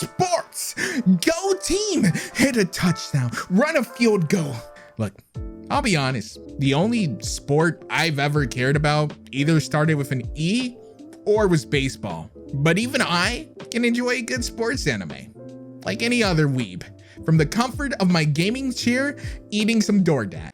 Sports. Go team. Hit a touchdown. Run a field goal. Look, I'll be honest. The only sport I've ever cared about either started with an E or was baseball. But even I can enjoy a good sports anime, like any other weeb, from the comfort of my gaming chair, eating some DoorDash.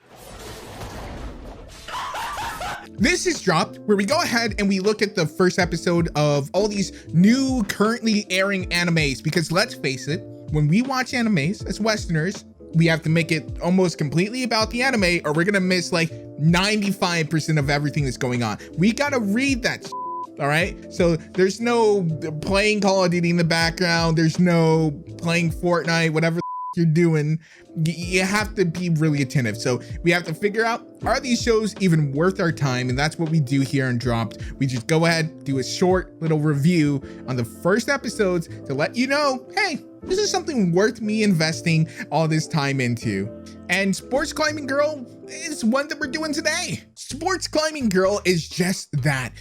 This is dropped where we go ahead and we look at the first episode of all these new currently airing animes, because let's face it, when we watch animes as Westerners, we have to make it almost completely about the anime or we're gonna miss like 95% of everything that's going on. We gotta read that shit. All right, so there's no playing Call of Duty in the background. There's no playing Fortnite, whatever you're doing. You have to be really attentive. So we have to figure out, are these shows even worth our time? And that's what we do here on Dropped. We just go ahead, do a short little review on the first episodes to let you know, hey, this is something worth me investing all this time into. And Sports Climbing Girl is one that we're doing today. Sports Climbing Girl is just that.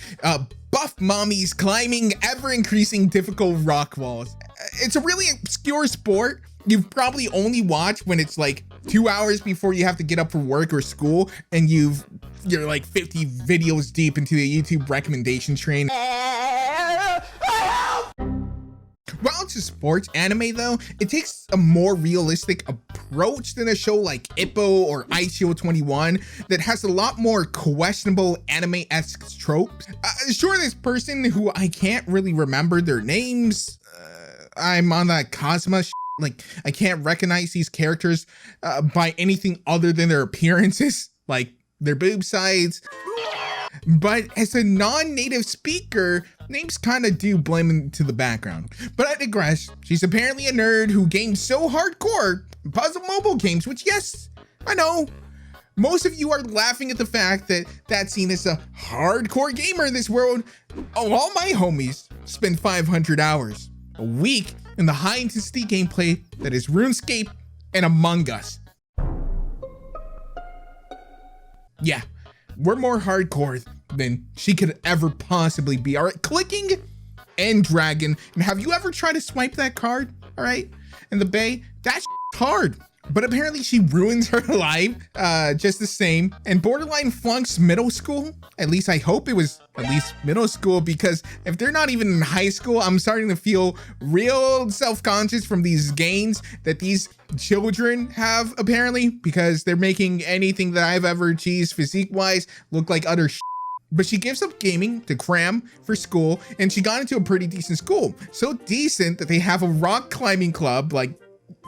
Buff mommies climbing ever-increasing difficult rock walls. It's a really obscure sport you've probably only watched when it's like 2 hours before you have to get up for work or school and you're like 50 videos deep into the YouTube recommendation train. While it's a sports anime though, it takes a more realistic approach than a show like Ippo or ICO 21 that has a lot more questionable anime-esque tropes. Sure, this person who I can't really remember their names, I'm on that Cosma like I can't recognize these characters by anything other than their appearances, like their boob sides. But as a non-native speaker, names kind of do blend into the background. But I digress. She's apparently a nerd who games so hardcore puzzle mobile games, which yes, I know. Most of you are laughing at the fact that that's seen as a hardcore gamer in this world. Oh, all my homies spend 500 hours a week in the high intensity gameplay that is RuneScape and Among Us. Yeah, we're more hardcore than she could ever possibly be. All right, clicking and dragon. And have you ever tried to swipe that card? All right, in the bay, that's hard. But apparently she ruins her life just the same and borderline flunks middle school. At least I hope it was at least middle school, because if they're not even in high school, I'm starting to feel real self-conscious from these gains that these children have apparently, because they're making anything that I've ever achieved physique-wise look like utter shit. But she gives up gaming to cram for school, and she got into a pretty decent school. So decent that they have a rock climbing club. Like,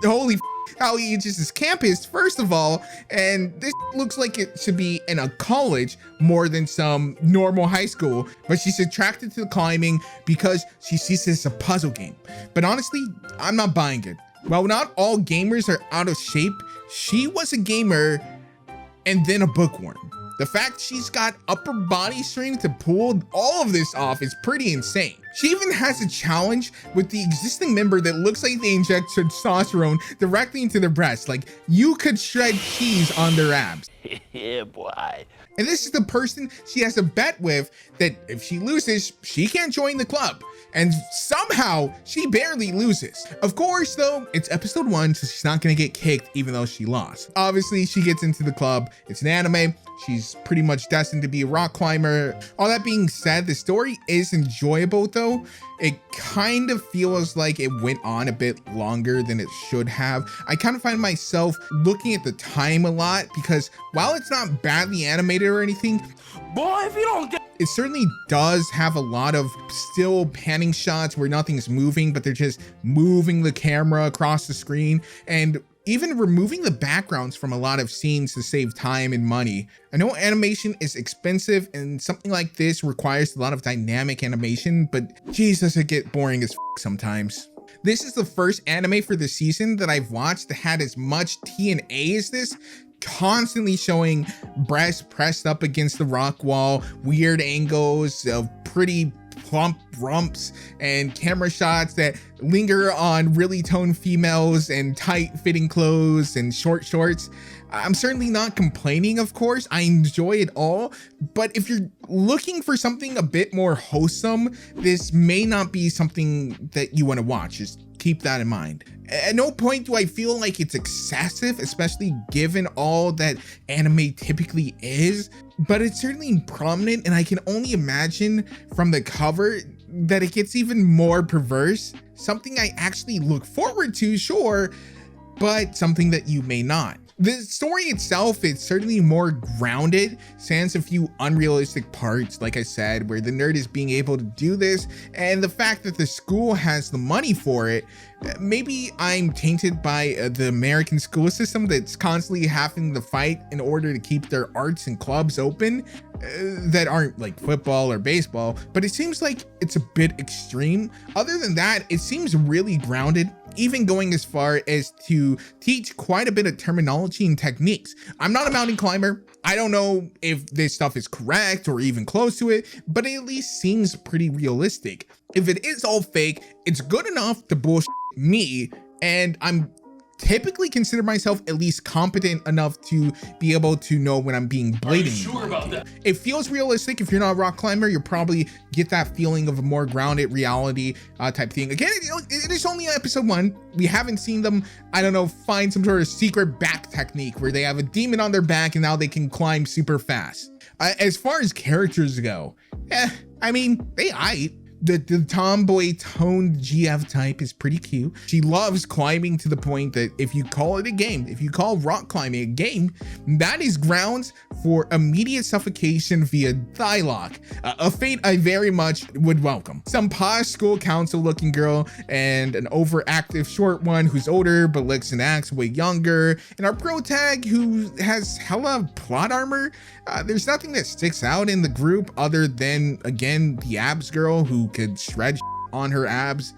holy how huge is this campus, first of all, and this looks like it should be in a college more than some normal high school, but she's attracted to the climbing because she sees this as a puzzle game. But honestly, I'm not buying it. While not all gamers are out of shape, she was a gamer and then a bookworm. The fact she's got upper body strength to pull all of this off is pretty insane. She even has a challenge with the existing member that looks like they inject testosterone directly into their breasts. Like, you could shred cheese on their abs. Yeah, boy. And this is the person she has a bet with that if she loses, she can't join the club. And somehow she barely loses. Of course, though, it's episode 1, so she's not gonna get kicked even though she lost. Obviously, she gets into the club. It's an anime. She's pretty much destined to be a rock climber. All that being said, the story is enjoyable though. It kind of feels like it went on a bit longer than it should have. I kind of find myself looking at the time a lot because while it's not badly animated or anything, boy, if you don't get it certainly does have a lot of still panning shots where nothing's moving, but they're just moving the camera across the screen and even removing the backgrounds from a lot of scenes to save time and money. I know animation is expensive and something like this requires a lot of dynamic animation, but Jesus, it get boring as sometimes. This is the first anime for the season that I've watched that had as much T&A as this, constantly showing breasts pressed up against the rock wall, weird angles of pretty plump rumps and camera shots that linger on really toned females and tight fitting clothes and short shorts. I'm certainly not complaining, of course. I enjoy it all, but if you're looking for something a bit more wholesome, this may not be something that you want to watch. Just keep that in mind. At no point do I feel like it's excessive, especially given all that anime typically is, but it's certainly prominent, and I can only imagine from the cover that it gets even more perverse. Something I actually look forward to, sure, but something that you may not. The story itself is certainly more grounded, sans a few unrealistic parts, like I said, where the nerd is being able to do this, and the fact that the school has the money for it. Maybe I'm tainted by the American school system that's constantly having to fight in order to keep their arts and clubs open that aren't like football or baseball, but it seems like it's a bit extreme. Other than that, it seems really grounded, even going as far as to teach quite a bit of terminology and techniques. I'm not a mountain climber. I don't know if this stuff is correct or even close to it, but it at least seems pretty realistic. If it is all fake, it's good enough to bullshit me, and I'm typically consider myself at least competent enough to be able to know when I'm being blatantly. Sure about that? It feels realistic. If you're not a rock climber, you'll probably get that feeling of a more grounded reality type thing. Again, it is only episode 1. We haven't seen them, I don't know, find some sort of secret back technique where they have a demon on their back and now they can climb super fast. As far as characters go, I mean, they aight. The tomboy toned GF type is pretty cute. She loves climbing to the point that if you call it a game, if you call rock climbing a game, that is grounds for immediate suffocation via thigh lock, a fate I very much would welcome. Some posh school council looking girl and an overactive short one who's older but looks and acts way younger, and our pro tag who has hella plot armor. There's nothing that sticks out in the group other than, again, the abs girl who could shred on her abs.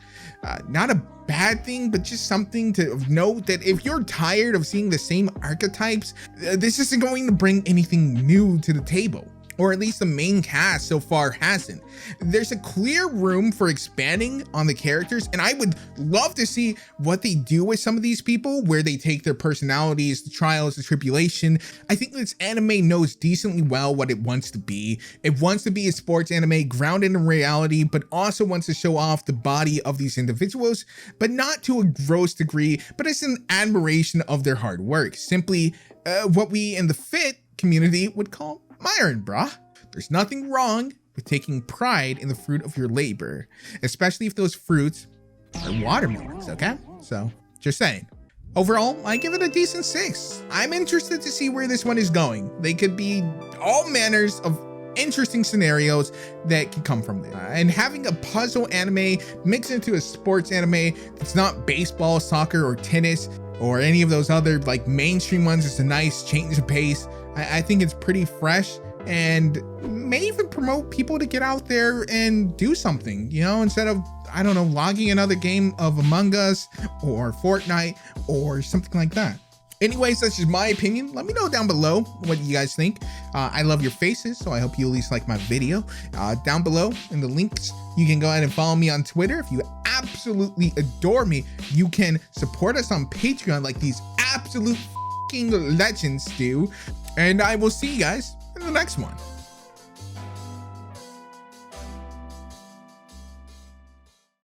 Not a bad thing, but just something to note that if you're tired of seeing the same archetypes, this isn't going to bring anything new to the table. Or at least the main cast so far hasn't. There's a clear room for expanding on the characters, and I would love to see what they do with some of these people, where they take their personalities, the trials, the tribulation. I think this anime knows decently well what it wants to be. It wants to be a sports anime grounded in reality, but also wants to show off the body of these individuals, but not to a gross degree, but as an admiration of their hard work. Simply what we in the fit community would call Myron, brah. There's nothing wrong with taking pride in the fruit of your labor, especially if those fruits are watermelons, okay? So, just saying. Overall, I give it a decent 6. I'm interested to see where this one is going. They could be all manners of interesting scenarios that could come from there. And having a puzzle anime mixed into a sports anime that's not baseball, soccer, or tennis, or any of those other like mainstream ones, is a nice change of pace. I think it's pretty fresh and may even promote people to get out there and do something, you know, instead of, I don't know, logging another game of Among Us or Fortnite or something like that. Anyways, that's just my opinion. Let me know down below what you guys think. I love your faces, so I hope you at least like my video. Down below in the links, you can go ahead and follow me on Twitter. If you absolutely adore me, you can support us on Patreon like these absolute legends do. And I will see you guys in the next one.